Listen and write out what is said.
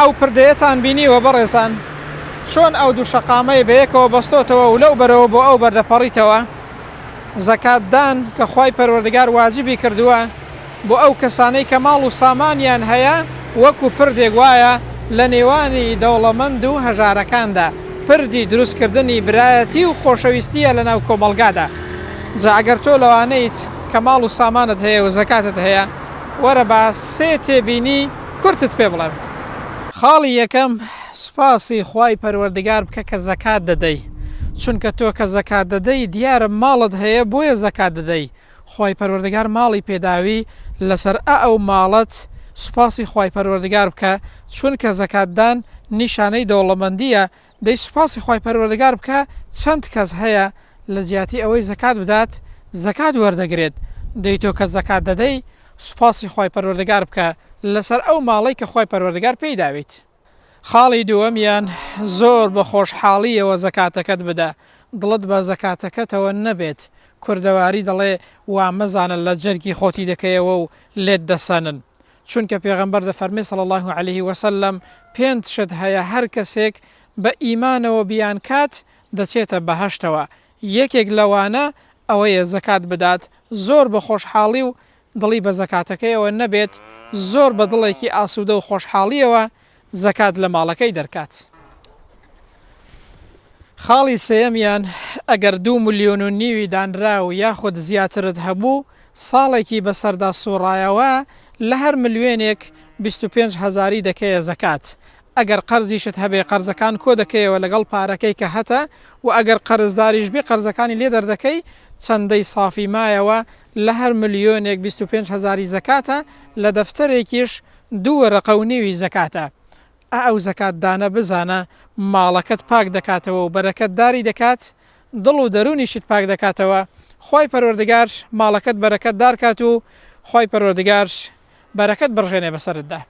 ئەو پردەیەتان بینیوە بەڕێزان چۆن ئەو دوو شەقامەی بەیەکەوە بەستۆتەوە و لەو بەرەوە بۆ ئەو بەردەپەڕیتەوە. زەکاتدان کە خوای پەروەردگار واجبی کردووە بۆ ئەو کەسانەی کە ماڵ و سامانیان هەیە وەکو پردێک وایە لە نێوانی دەوڵەمەند و هەژارەکاندا. پردی دروستکردنی برایەتی و خۆشەویستیە لە ناو کۆمەڵگادا. جا ئەگەر تۆ لەوانەیت کە ماڵ و سامانت هەیە و زەکاتت هەیە وەرە بە سێ تێبینی کورتت پێ بڵێم. خاڵی یەکەم سوپاسی خوای پەروەردگار بکە کە زەکات دەدەی، چونکە تۆ کە زەکات دەدەی دیارە ماڵت هەیە بۆیە زەکات دەدەی. خوای پەروەردگار ماڵی پێداوی لەسەر ئەو ماڵت سوپاسی خوای پەروەردگار بکە، چونکە زەکاتدان نیشانەی دەوڵەمەندیە. دەی سوپاسی خوای پەروەردگار بکە چەند کەس هەیە لە جیاتی ئەوەی زەکات بدات زەکات وەردەگرێت. دەی تۆ کە زەکات دەدەی سوپاسی خوای پەروەردگار بکە لەسەر ئەو ماڵی کە خوای پەروەردگار پێی داویت. خاڵی دووەمیان زۆر بە خۆشحاڵیەوە زەکاتەکەت بدە، دڵت بە زەکاتەکەتەوە نەبێت کوردەواری دەڵێ وا مەزانن لە جەرگی خۆتی دەکەیەوە و لێت دەسەنن. چونکە پێغەمبەر دەفەرمێ صلی الله عليه وسلم 5 شت هەیە هەر کەسێک بە ئیمانەوە بیان کات دەچێتە بەهەشتەوە. یەکێک لەوانە ئەوەیە زەکات بدات، زۆر بە خۆشحاڵی و دڵی بە زەکاتەکەیەوە نەبێت، زۆر بە دڵێکی ئاسوودە و خۆشحاڵیەوە زەکات لە ماڵەکەی دەرکات. خاڵی سێەمیان ئەگەر 2.5 ملیۆن دانرا و یاخود زیاترت هەبوو ساڵێکی بەسەردا سوڕایەوە لە هەر ملیۆنێک 25,000 دەکەیە زەکات. ئەگەر قەرزیشت هەبێ قەرزەکان کۆ دەکەیەوە لەگەڵ پارەکەی کە هەتە و ئەگەر قەرزداریش بێ قەرزەکانی لێ دەردەکەی چەندەی سافی مایەوە لە هەر ملیۆنێک 25,000 زەکاتە، لە دەفتەرێکیش 2 وەرەقە و نیوی زەکاتە. ئەو زەکاتدانە بزانە ماڵەکەت پاک دەکاتەوە و بەرەکەت داری دەکات، دڵ و دەرونیشت پاک دەکاتەوە. خوای پەروەردگار ماڵەکەت بەرەکەت دارکات و خوای پەروەردگار بەرەکەت بڕژێنێ بەسەرتدا.